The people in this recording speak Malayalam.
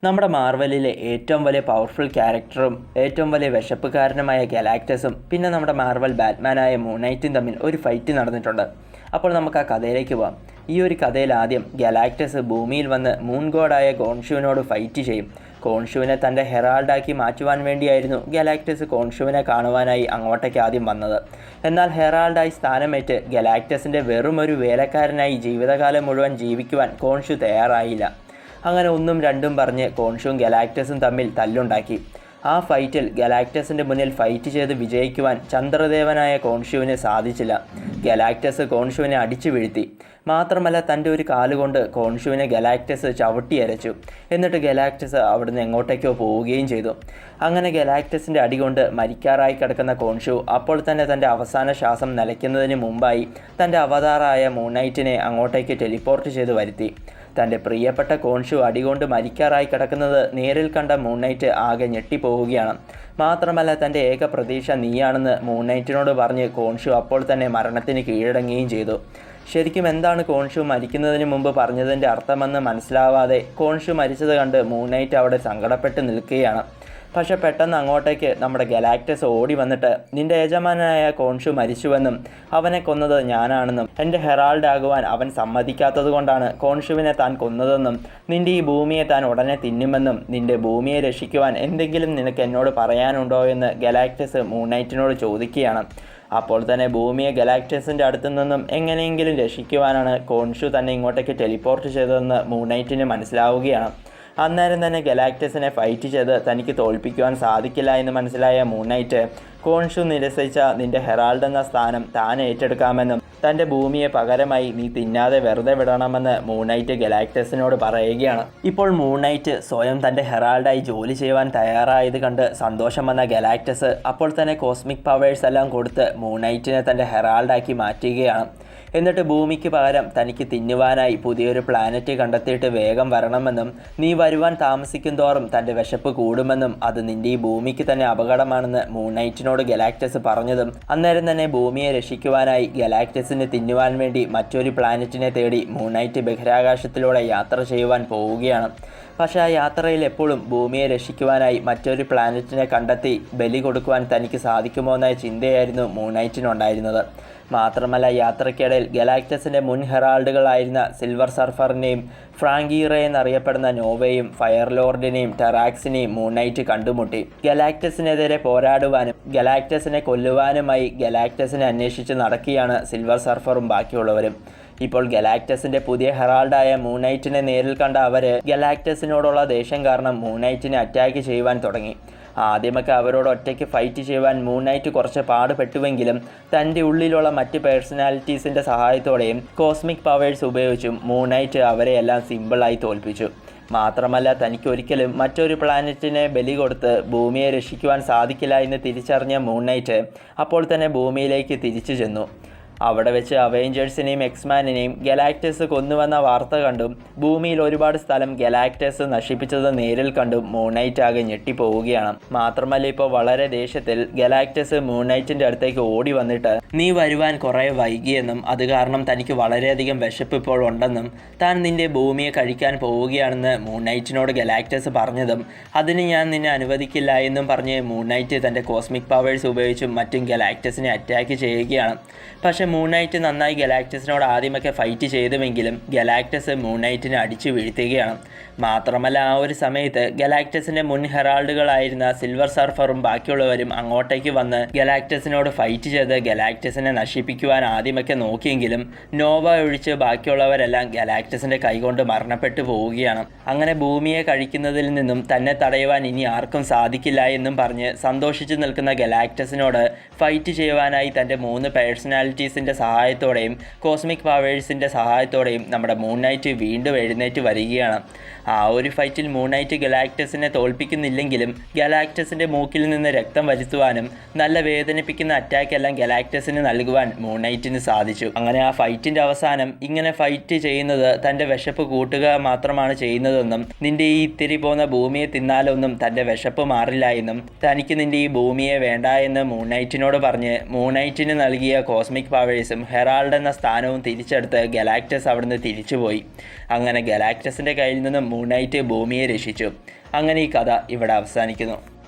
നമ്മുടെ മാർവലിലെ ഏറ്റവും വലിയ പവർഫുൾ ക്യാരക്ടറും ഏറ്റവും വലിയ വിശപ്പുകാരനുമായ ഗലാക്ടസും പിന്നെ നമ്മുടെ മാർവൽ ബാറ്റ്മാനായ മൂൺനൈറ്റും തമ്മിൽ ഒരു ഫൈറ്റ് നടന്നിട്ടുണ്ട്. അപ്പോൾ നമുക്ക് ആ കഥയിലേക്ക് പോകാം. ഈ ഒരു കഥയിൽ ആദ്യം ഗലാക്ടസ് ഭൂമിയിൽ വന്ന് മൂൺ ഗോഡായ കോൺഷുവിനോട് ഫൈറ്റ് ചെയ്യും. കോൺഷുവിനെ തൻ്റെ ഹെറാൾഡാക്കി മാറ്റുവാൻ വേണ്ടിയായിരുന്നു ഗലാക്ടസ് കോൺഷുവിനെ കാണുവാനായി അങ്ങോട്ടേക്ക് ആദ്യം വന്നത്. എന്നാൽ ഹെറാൾഡായി സ്ഥാനമേറ്റ് ഗലാക്ടസിൻ്റെ വെറും ഒരു വേലക്കാരനായി ജീവിതകാലം മുഴുവൻ ജീവിക്കുവാൻ കോൺഷു തയ്യാറായില്ല. അങ്ങനെ ഒന്നും രണ്ടും പറഞ്ഞ് കോൺഷുവും ഗലാക്ടസും തമ്മിൽ തല്ലുണ്ടാക്കി. ആ ഫൈറ്റിൽ ഗലാക്ടസിൻ്റെ മുന്നിൽ ഫൈറ്റ് ചെയ്ത് വിജയിക്കുവാൻ ചന്ദ്രദേവനായ കോൺഷുവിന് സാധിച്ചില്ല. ഗലാക്ടസ് കോൺഷുവിനെ അടിച്ചു വീഴ്ത്തി. മാത്രമല്ല തൻ്റെ ഒരു കാലുകൊണ്ട് കോൺഷുവിനെ ഗലാക്ടസ് ചവിട്ടിയരച്ചു. എന്നിട്ട് ഗലാക്ടസ് അവിടുന്ന് എങ്ങോട്ടേക്കോ പോവുകയും ചെയ്തു. അങ്ങനെ ഗലാക്ടസിൻ്റെ അടികൊണ്ട് മരിക്കാറായി കിടക്കുന്ന കോൺഷു അപ്പോൾ തന്നെ തൻ്റെ അവസാന ശ്വാസം നിലയ്ക്കുന്നതിന് മുമ്പായി തൻ്റെ അവതാറായ മൂൺനൈറ്റിനെ അങ്ങോട്ടേക്ക് ടെലിപ്പോർട്ട് ചെയ്ത് വരുത്തി. തൻ്റെ പ്രിയപ്പെട്ട കോൺഷു അടികൊണ്ട് മരിക്കാറായി കിടക്കുന്നത് നേരിൽ കണ്ട മൂൺനൈറ്റ് ആകെ ഞെട്ടിപ്പോവുകയാണ്. മാത്രമല്ല തൻ്റെ ഏക പ്രതീക്ഷ നീയാണെന്ന് മൂൺനൈറ്റിനോട് പറഞ്ഞ് കോൺഷു അപ്പോൾ തന്നെ മരണത്തിന് കീഴടങ്ങുകയും ചെയ്തു. ശരിക്കും എന്താണ് കോൺഷു മരിക്കുന്നതിന് മുമ്പ് പറഞ്ഞതിൻ്റെ അർത്ഥമെന്ന് മനസ്സിലാവാതെ കോൺഷു മരിച്ചത് കണ്ട് മൂൺനൈറ്റ് അവിടെ സങ്കടപ്പെട്ട് നിൽക്കുകയാണ്. പക്ഷെ പെട്ടെന്ന് അങ്ങോട്ടേക്ക് നമ്മുടെ ഗലാക്ടസ് ഓടി വന്നിട്ട് നിന്റെ യജമാനായ കോൺഷു മരിച്ചുവെന്നും അവനെ കൊന്നത് ഞാനാണെന്നും എൻ്റെ ഹെറാൾഡ് ആകുവാൻ അവൻ സമ്മതിക്കാത്തത് കൊണ്ടാണ് കോൺഷുവിനെ താൻ കൊന്നതെന്നും നിന്റെ ഈ ഭൂമിയെ താൻ ഉടനെ തിന്നുമെന്നും നിന്റെ ഭൂമിയെ രക്ഷിക്കുവാൻ എന്തെങ്കിലും നിനക്ക് എന്നോട് പറയാനുണ്ടോ എന്ന് ഗലാക്ടസ് മൂൺനൈറ്റിനോട് ചോദിക്കുകയാണ്. അപ്പോൾ തന്നെ ഭൂമിയെ ഗലാക്ടസിൻ്റെ അടുത്തു നിന്നും എങ്ങനെയെങ്കിലും രക്ഷിക്കുവാനാണ് കോൺഷു തന്നെ ഇങ്ങോട്ടേക്ക് ടെലിപ്പോർട്ട് ചെയ്തതെന്ന് മൂൺനൈറ്റിന് മനസ്സിലാവുകയാണ്. അന്നേരം തന്നെ ഗലാക്ടസിനെ ഫൈറ്റ് ചെയ്ത് തനിക്ക് തോൽപ്പിക്കുവാൻ സാധിക്കില്ല എന്ന് മനസ്സിലായ മൂൺനൈറ്റ് കോൺഷു നിരസിച്ച നിന്റെ ഹെറാൾഡ് എന്ന സ്ഥാനം താൻ ഏറ്റെടുക്കാമെന്നും തൻ്റെ ഭൂമിയെ പകരമായി നീ തിന്നാതെ വെറുതെ വിടണമെന്ന് മൂൺനൈറ്റ് ഗലാക്ടസിനോട് പറയുകയാണ്. ഇപ്പോൾ മൂൺനൈറ്റ് സ്വയം തൻ്റെ ഹെറാൾഡായി ജോലി ചെയ്യുവാൻ തയ്യാറായത് കണ്ട് സന്തോഷം വന്ന ഗലാക്ടസ് അപ്പോൾ തന്നെ കോസ്മിക് പവേഴ്സ് എല്ലാം കൊടുത്ത് മൂൺനൈറ്റിനെ തൻ്റെ ഹെറാൾഡാക്കി മാറ്റുകയാണ്. എന്നിട്ട് ഭൂമിക്ക് പകരം തനിക്ക് തിന്നുവാനായി പുതിയൊരു പ്ലാനറ്റ് കണ്ടെത്തിയിട്ട് വേഗം വരണമെന്നും നീ വരുവാൻ താമസിക്കും തോറും തൻ്റെ വിശപ്പ് കൂടുമെന്നും അത് നിൻ്റെ ഈ ഭൂമിക്ക് തന്നെ അപകടമാണെന്ന് മൂൺനൈറ്റിനോട് ഗലാക്ടസ് പറഞ്ഞതും അന്നേരം തന്നെ ഭൂമിയെ രക്ഷിക്കുവാനായി ഗലാക്ടസിന് തിന്നുവാൻ വേണ്ടി മറ്റൊരു പ്ലാനറ്റിനെ തേടി മൂൺനൈറ്റ് ബഹിരാകാശത്തിലൂടെ യാത്ര ചെയ്യുവാൻ പോവുകയാണ്. പക്ഷേ ആ യാത്രയിൽ എപ്പോഴും ഭൂമിയെ രക്ഷിക്കുവാനായി മറ്റൊരു പ്ലാനറ്റിനെ കണ്ടെത്തി ബലി കൊടുക്കുവാൻ തനിക്ക് സാധിക്കുമോ എന്ന ചിന്തയായിരുന്നു മൂൺനൈറ്റിനുണ്ടായിരുന്നത്. മാത്രമല്ല യാത്രയ്ക്കിടയിൽ ഗലാക്ടസിൻ്റെ മുൻ ഹെറാൾഡുകളായിരുന്ന സിൽവർ സർഫറിനെയും ഫ്രാങ്കീറേ എന്നറിയപ്പെടുന്ന നോവയും ഫയർ ലോർഡിനെയും ടെറാക്സിനെയും മൂൺനൈറ്റ് കണ്ടുമുട്ടി. ഗലാക്ടസിനെതിരെ പോരാടുവാനും ഗലാക്ടസിനെ കൊല്ലുവാനുമായി ഗലാക്ടസിനെ അന്വേഷിച്ച് നടക്കുകയാണ് സിൽവർ സർഫറും ബാക്കിയുള്ളവരും. ഇപ്പോൾ ഗലാക്ടസിൻ്റെ പുതിയ ഹെറാൾഡായ മൂൺനൈറ്റിനെ നേരിൽ കണ്ട അവർ ഗലാക്ടസിനോടുള്ള ദേഷ്യം കാരണം മൂൺനൈറ്റിനെ അറ്റാക്ക് ചെയ്യുവാൻ തുടങ്ങി. ആദ്യമൊക്കെ അവരോട് ഒറ്റയ്ക്ക് ഫൈറ്റ് ചെയ്യുവാൻ മൂൺനൈറ്റ് കുറച്ച് പാടുപെട്ടുവെങ്കിലും തൻ്റെ ഉള്ളിലുള്ള മറ്റ് പേഴ്സണാലിറ്റീസിൻ്റെ സഹായത്തോടെയും കോസ്മിക് പവേഴ്സ് ഉപയോഗിച്ചും മൂൺനൈറ്റ് അവരെയെല്ലാം സിമ്പിളായി തോൽപ്പിച്ചു. മാത്രമല്ല തനിക്കൊരിക്കലും മറ്റൊരു പ്ലാനറ്റിനെ ബലി കൊടുത്ത് ഭൂമിയെ രക്ഷിക്കുവാൻ സാധിക്കില്ല എന്ന് തിരിച്ചറിഞ്ഞ മൂൺനൈറ്റ് അപ്പോൾ തന്നെ ഭൂമിയിലേക്ക് തിരിച്ചു ചെന്നു. അവിടെ വെച്ച് അവെഞ്ചേഴ്സിനെയും എക്സ്മാനിനെയും ഗലാക്ടസ് കൊന്നുവെന്ന വാർത്ത കണ്ടും ഭൂമിയിൽ ഒരുപാട് സ്ഥലം ഗലാക്ടസ് നശിപ്പിച്ചത് നേരിൽ കണ്ടും മൂൺനൈറ്റ് ആകെ ഞെട്ടിപ്പോവുകയാണ്. മാത്രമല്ല ഇപ്പോൾ വളരെ ദേഷ്യത്തിൽ ഗലാക്ടസ് മൂൺനൈറ്റിൻ്റെ അടുത്തേക്ക് ഓടി വന്നിട്ട് നീ വരുവാൻ കുറേ വൈകിയെന്നും അത് കാരണം തനിക്ക് വളരെയധികം വിശപ്പ് ഇപ്പോൾ ഉണ്ടെന്നും താൻ നിന്റെ ഭൂമിയെ കഴിക്കാൻ പോവുകയാണെന്ന് മൂൺനൈറ്റിനോട് ഗലാക്ടസ് പറഞ്ഞതും അതിന് ഞാൻ നിന്നെ അനുവദിക്കില്ല എന്നും പറഞ്ഞ് മൂൺനൈറ്റ് തൻ്റെ കോസ്മിക് പവേഴ്സ് ഉപയോഗിച്ചും മറ്റും ഗലാക്ടസിനെ അറ്റാക്ക് ചെയ്യുകയാണ്. പക്ഷേ മൂൺനൈറ്റ് നന്നായി ഗലാക്ടസിനോട് ആദ്യമൊക്കെ ഫൈറ്റ് ചെയ്തുവെങ്കിലും ഗലാക്ടസ് മൂൺനൈറ്റിനെ അടിച്ചു വീഴ്ത്തുകയാണ്. മാത്രമല്ല ആ ഒരു സമയത്ത് ഗലാക്ടസിൻ്റെ മുൻ ഹെറാൾഡുകളായിരുന്ന സിൽവർ സർഫറും ബാക്കിയുള്ളവരും അങ്ങോട്ടേക്ക് വന്ന് ഗലാക്ടസിനോട് ഫൈറ്റ് ചെയ്ത് ഗലാക്ടസിനെ നശിപ്പിക്കുവാൻ ആദ്യമൊക്കെ നോക്കിയെങ്കിലും നോവ ഒഴിച്ച് ബാക്കിയുള്ളവരെല്ലാം ഗലാക്ടസിൻ്റെ കൈകൊണ്ട് മരണപ്പെട്ടു പോവുകയാണ്. അങ്ങനെ ഭൂമിയെ കഴിക്കുന്നതിൽ നിന്നും തന്നെ തടയുവാൻ ഇനി ആർക്കും സാധിക്കില്ല എന്നും പറഞ്ഞ് സന്തോഷിച്ചു നിൽക്കുന്ന ഗലാക്ടസിനോട് ഫൈറ്റ് ചെയ്യുവാനായി തൻ്റെ 3 പേഴ്സണാലിറ്റീസിൻ്റെ സഹായത്തോടെയും കോസ്മിക് പവേഴ്സിൻ്റെ സഹായത്തോടെയും നമ്മുടെ മൂൺനൈറ്റ് വീണ്ടും എഴുന്നേറ്റ് വരികയാണ്. ആ ഒരു ഫൈറ്റിൽ മൂൺനൈറ്റ് ഗലാക്ടസിനെ തോൽപ്പിക്കുന്നില്ലെങ്കിലും ഗലാക്ടസിൻ്റെ മൂക്കിൽ നിന്ന് രക്തം വരുത്തുവാനും നല്ല വേദനിപ്പിക്കുന്ന അറ്റാക്കെല്ലാം ഗലാക്ടസിന് നൽകുവാൻ മൂൺനൈറ്റിന് സാധിച്ചു. അങ്ങനെ ആ ഫൈറ്റിൻ്റെ അവസാനം ഇങ്ങനെ ഫൈറ്റ് ചെയ്യുന്നത് തൻ്റെ വിശപ്പ് കൂട്ടുക മാത്രമാണ് ചെയ്യുന്നതെന്നും നിൻ്റെ ഈ ഇത്തിരി പോന്ന ഭൂമിയെ തിന്നാലൊന്നും തൻ്റെ വിശപ്പ് മാറില്ല എന്നും തനിക്ക് നിൻ്റെ ഈ ഭൂമിയെ വേണ്ട എന്ന് മൂൺനൈറ്റിനോട് പറഞ്ഞ് മൂൺനൈറ്റിന് നൽകിയ കോസ്മിക് പവേഴ്സും ഹെറാൾഡ് എന്ന സ്ഥാനവും തിരിച്ചെടുത്ത് ഗലാക്ടസ് അവിടുന്ന് തിരിച്ചുപോയി. അങ്ങനെ ഗലാക്ടസിൻ്റെ കയ്യിൽ നിന്നും മൂൺ നൈറ്റ് ഭൂമിയെ രക്ഷിച്ചു. അങ്ങനെ ഈ കഥ ഇവിടെ അവസാനിക്കുന്നു.